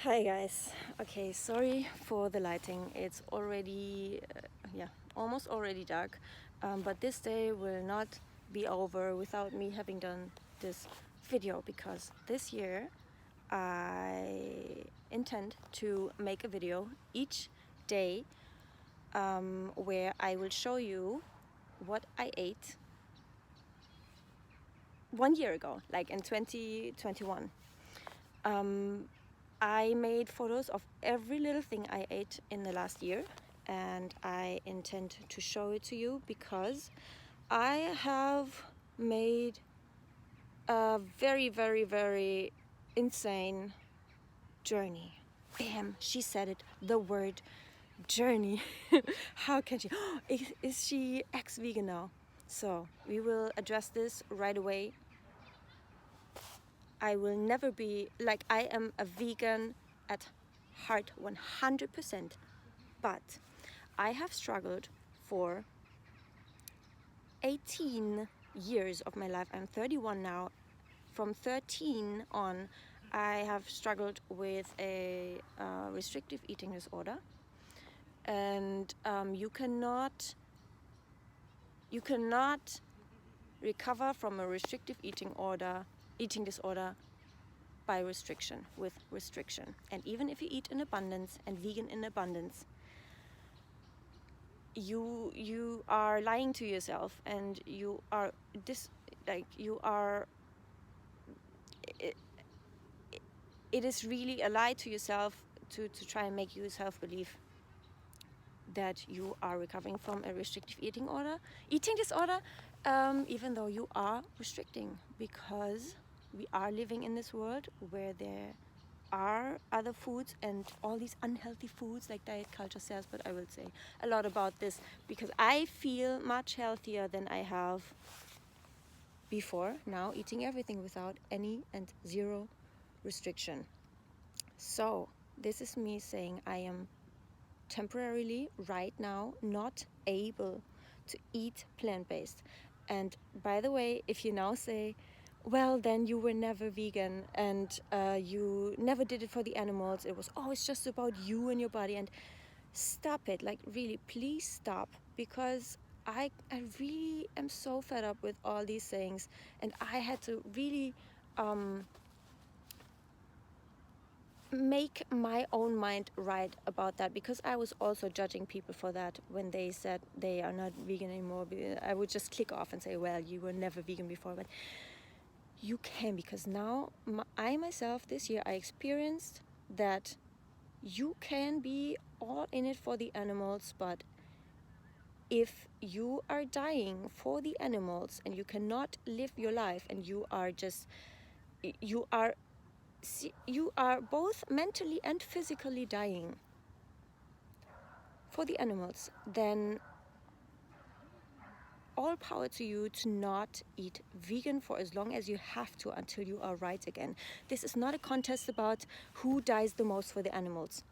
Hi guys. Okay, sorry for the lighting. It's already, almost already dark. But this day will not be over without me having done this video, because this year I intend to make a video each day where I will show you what I ate 1 year ago, like in 2021. I made photos of every little thing I ate in the last year, and I intend to show it to you because I have made a very, very, very insane journey. Bam, she said it, the word journey. How can she? Is she ex-vegan now? So we will address this right away. I will never be, like, I am a vegan at heart 100%, but I have struggled for 18 years of my life. I'm 31 now. From 13 on, I have struggled with a restrictive eating disorder, and you cannot recover from a restrictive eating disorder by restriction, with restriction. And even if you eat in abundance and vegan in abundance, you are lying to yourself, and you are it is really a lie to yourself to try and make yourself believe that you are recovering from a restrictive eating disorder, even though you are restricting, because we are living in this world where there are other foods and all these unhealthy foods like diet culture says. But I will say a lot about this because I feel much healthier than I have before, now eating everything without any and zero restriction. So this is me saying I am temporarily right now not able to eat plant-based. And by the way, if you now say, well, then you were never vegan, and you never did it for the animals, it was always just about you and your body, and stop it, like really, please stop, because I really am so fed up with all these things, and I had to really make my own mind right about that, because I was also judging people for that when they said they are not vegan anymore. I would just click off and say, well, you were never vegan before. But you can, because now I myself this year I experienced that you can be all in it for the animals, but if you are dying for the animals and you cannot live your life, and you are both mentally and physically dying for the animals, then all power to you to not eat vegan for as long as you have to, until you are right again. This is not a contest about who dies the most for the animals.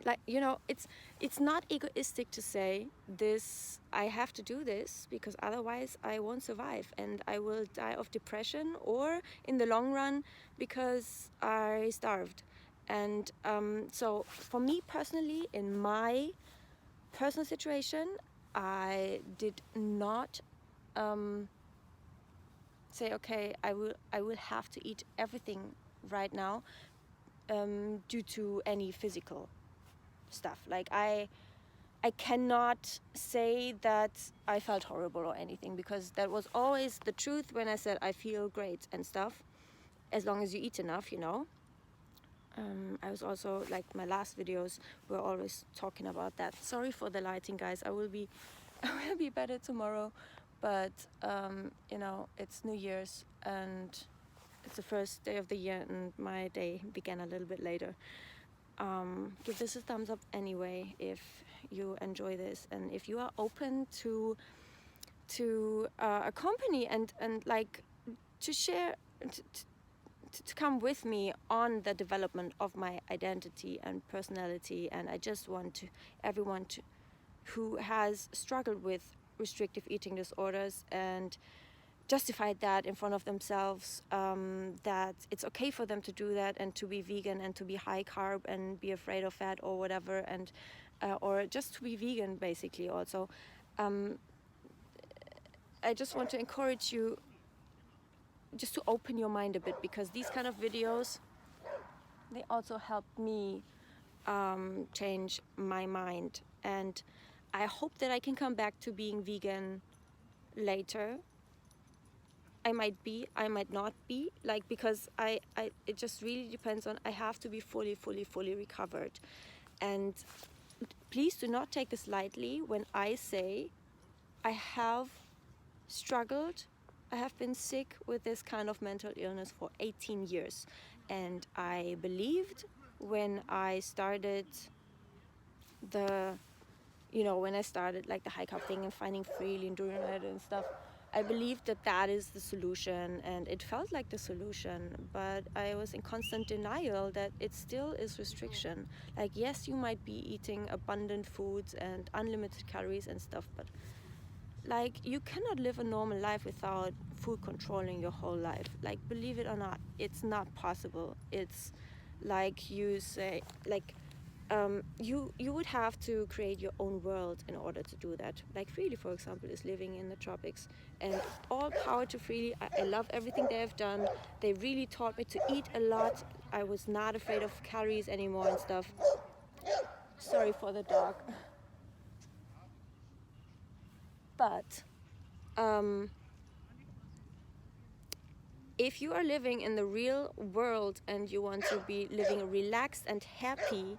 Like, it's not egoistic to say this, I have to do this because otherwise I won't survive and I will die of depression, or in the long run because I starved. And so for me personally, in my personal situation, I did not say, okay, I will have to eat everything right now due to any physical stuff. Like I cannot say that I felt horrible or anything, because that was always the truth when I said I feel great and stuff, as long as you eat enough, I was also, like, my last videos were always talking about that. Sorry for the lighting, guys. I will be better tomorrow, but it's New Year's and it's the first day of the year, and my day began a little bit later. Give this a thumbs up anyway if you enjoy this, and if you are open to accompany and like to share, to come with me on the development of my identity and personality. And I just want everyone who has struggled with restrictive eating disorders and justified that in front of themselves, that it's okay for them to do that and to be vegan and to be high carb and be afraid of fat or whatever, and or just to be vegan basically also. I just want to encourage you just to open your mind a bit, because these kind of videos, they also helped me change my mind, and I hope that I can come back to being vegan later. I might be, I might not be, like, because it just really depends on, I have to be fully recovered. And please do not take this lightly when I say I have struggled, I have been sick with this kind of mental illness for 18 years. And I believed when I started when I started like the high carb thing and finding freely and doing it and stuff, I believed that that is the solution, and it felt like the solution, but I was in constant denial that it still is restriction. Like, yes, you might be eating abundant foods and unlimited calories and stuff, but like, you cannot live a normal life without food controlling your whole life. Like, believe it or not, it's not possible. It's like you say, like, you would have to create your own world in order to do that. Like Freely, for example, is living in the tropics, and all power to Freely. I love everything they have done. They really taught me to eat a lot. I was not afraid of calories anymore and stuff. Sorry for the dog. But if you are living in the real world and you want to be living relaxed and happy,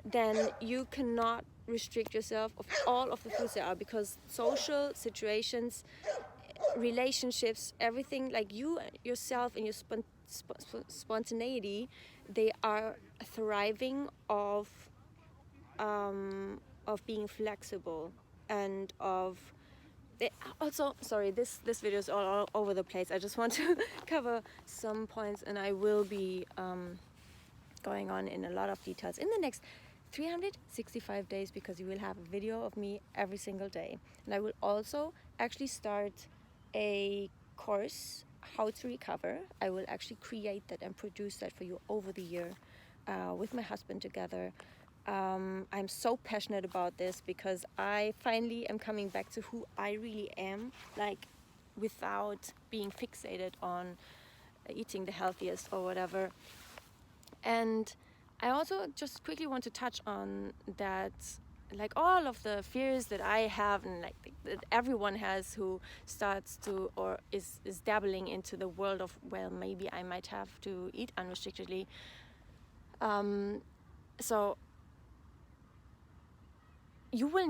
then you cannot restrict yourself of all of the foods there are, because social situations, relationships, everything, like you yourself and your spontaneity, they are thriving of being flexible and of also, sorry, this video is all over the place. I just want to cover some points, and I will be going on in a lot of details in the next 365 days, because you will have a video of me every single day. And I will also actually start a course, how to recover. I will actually create that and produce that for you over the year with my husband together. I'm so passionate about this because I finally am coming back to who I really am, like, without being fixated on eating the healthiest or whatever. And I also just quickly want to touch on that, like, all of the fears that I have, and like that everyone has who starts to or is dabbling into the world of, well, maybe I might have to eat unrestrictedly. So you will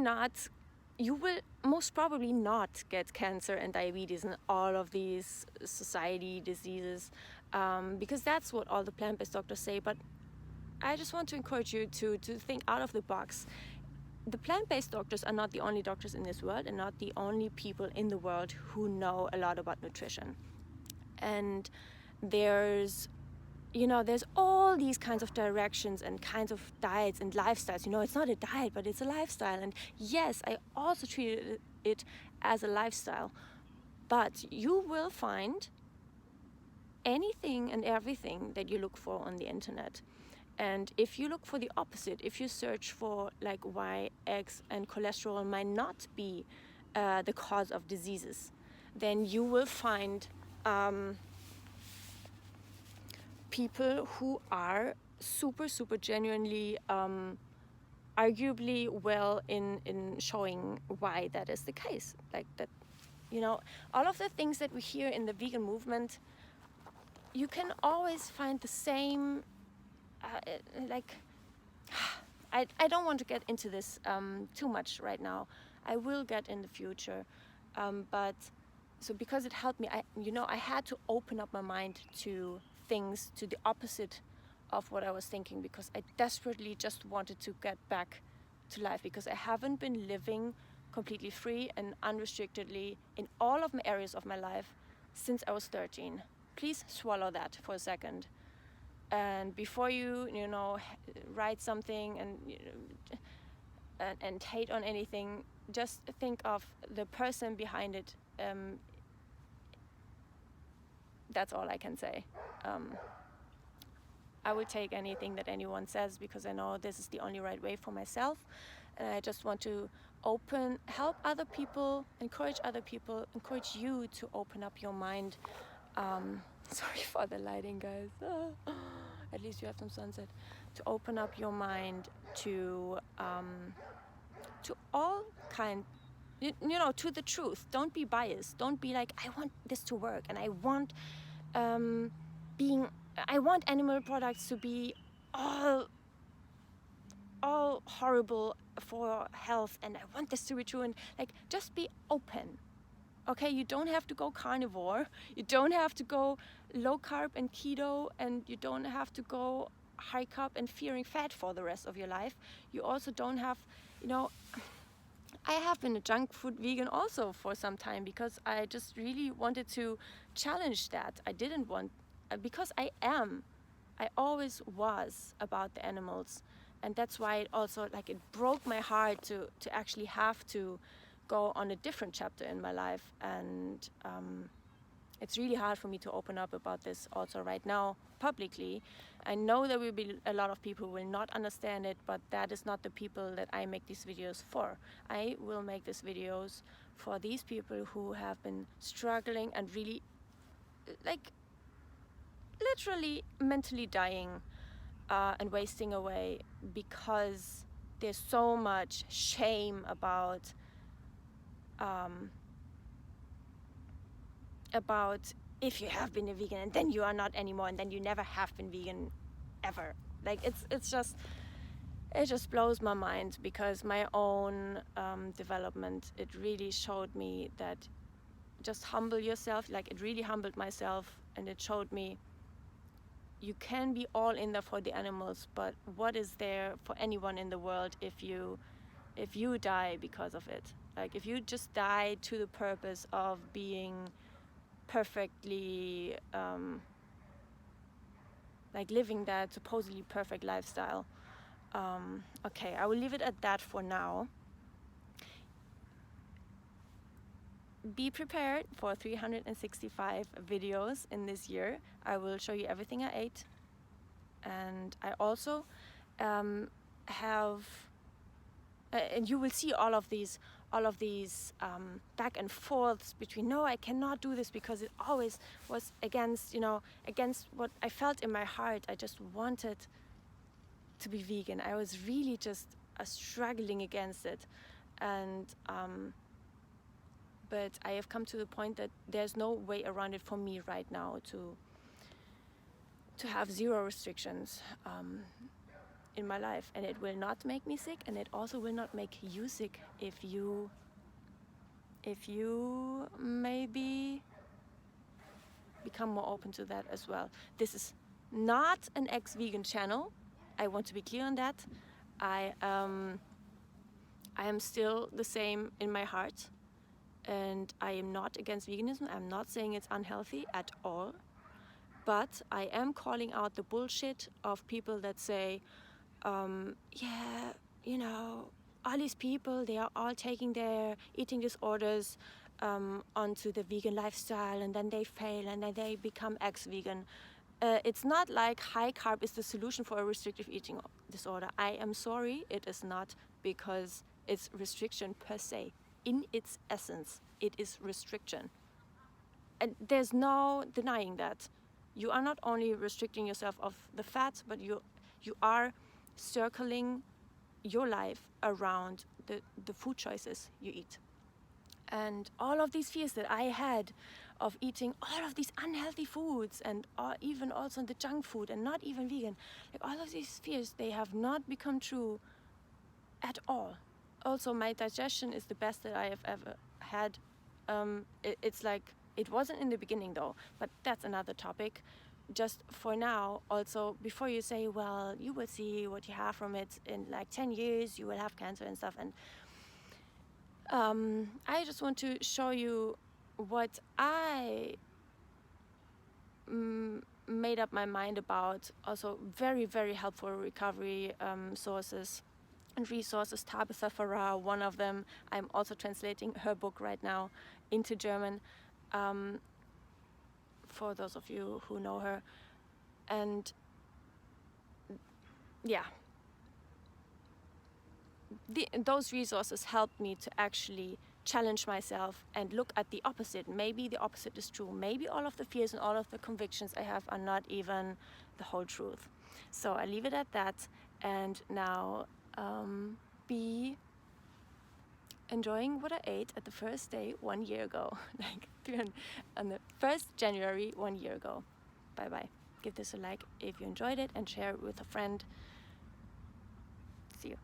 most probably not get cancer and diabetes and all of these society diseases, because that's what all the plant-based doctors say. But I just want to encourage you to think out of the box. The plant-based doctors are not the only doctors in this world, and not the only people in the world who know a lot about nutrition. And there's all these kinds of directions and kinds of diets and lifestyles. It's not a diet, but it's a lifestyle. And yes, I also treated it as a lifestyle. But you will find anything and everything that you look for on the internet. And if you look for the opposite, if you search for like why eggs and cholesterol might not be the cause of diseases, then you will find people who are super genuinely arguably well in showing why that is the case. Like that, all of the things that we hear in the vegan movement, you can always find the same I don't want to get into this too much right now. I will get in the future, but so because it helped me, I had to open up my mind to things, to the opposite of what I was thinking, because I desperately just wanted to get back to life, because I haven't been living completely free and unrestrictedly in all of my areas of my life since I was 13. Please swallow that for a second. And before you write something and hate on anything, just think of the person behind it. That's all I can say. I will take anything that anyone says because I know this is the only right way for myself. And I just want to help other people, encourage you to open up your mind. Sorry for the lighting, guys. At least you have some sunset. To open up your mind to all kind, to the truth. Don't be biased. Don't be like, I want this to work and I want I want animal products to be all horrible for health, and I want this to be true. And like, just be open. Okay, you don't have to go carnivore. You don't have to go low carb and keto, and you don't have to go high carb and fearing fat for the rest of your life. You also don't have, I have been a junk food vegan also for some time because I just really wanted to challenge that. I didn't want, because I always was about the animals. And that's why it also, like, it broke my heart to actually have to go on a different chapter in my life. And it's really hard for me to open up about this also right now publicly. I know there will be a lot of people who will not understand it, but that is not the people that I make these videos for. I will make these videos for these people who have been struggling and really, like, literally mentally dying and wasting away because there's so much shame about if you have been a vegan and then you are not anymore and then you never have been vegan ever. Like, it just blows my mind because my own development, it really showed me that just humble yourself. Like, it really humbled myself, and it showed me you can be all in there for the animals, but what is there for anyone in the world if you die because of it? Like, if you just die to the purpose of being perfectly, like, living that supposedly perfect lifestyle. Okay, I will leave it at that for now. Be prepared for 365 videos in this year. I will show you everything I ate, and I also have and you will see all of these back and forths between, no, I cannot do this because it always was against what I felt in my heart. I just wanted to be vegan. I was really just struggling against it, and but I have come to the point that there's no way around it for me right now to have zero restrictions in my life, and it will not make me sick, and it also will not make you sick if you maybe become more open to that as well. This is not an ex-vegan channel. I want to be clear on that. I am still the same in my heart, and I am not against veganism. I'm not saying it's unhealthy at all, but I am calling out the bullshit of people that say, all these people, they are all taking their eating disorders onto the vegan lifestyle, and then they fail, and then they become ex-vegan. It's not like high carb is the solution for a restrictive eating disorder. I am sorry, it is not, because it's restriction per se. In its essence, it is restriction. And there's no denying that. You are not only restricting yourself of the fat, but you are circling your life around the food choices you eat. And all of these fears that I had of eating all of these unhealthy foods, and even also the junk food and not even vegan, like, all of these fears, they have not become true at all. Also, my digestion is the best that I have ever had. It's like, it wasn't in the beginning though, but that's another topic. Just for now, also, before you say, well, you will see what you have from it in like 10 years, you will have cancer and stuff. And I just want to show you what I made up my mind about. Also, very, very helpful recovery sources and resources. Tabitha Farah, one of them. I'm also translating her book right now into German. for those of you who know her. And yeah, those resources helped me to actually challenge myself and look at the opposite. Maybe the opposite is true. Maybe all of the fears and all of the convictions I have are not even the whole truth. So I leave it at that, and now be enjoying what I ate at the first day 1 year ago, like on the 1st January 1 year ago. Bye bye. Give this a like if you enjoyed it and share it with a friend. See you.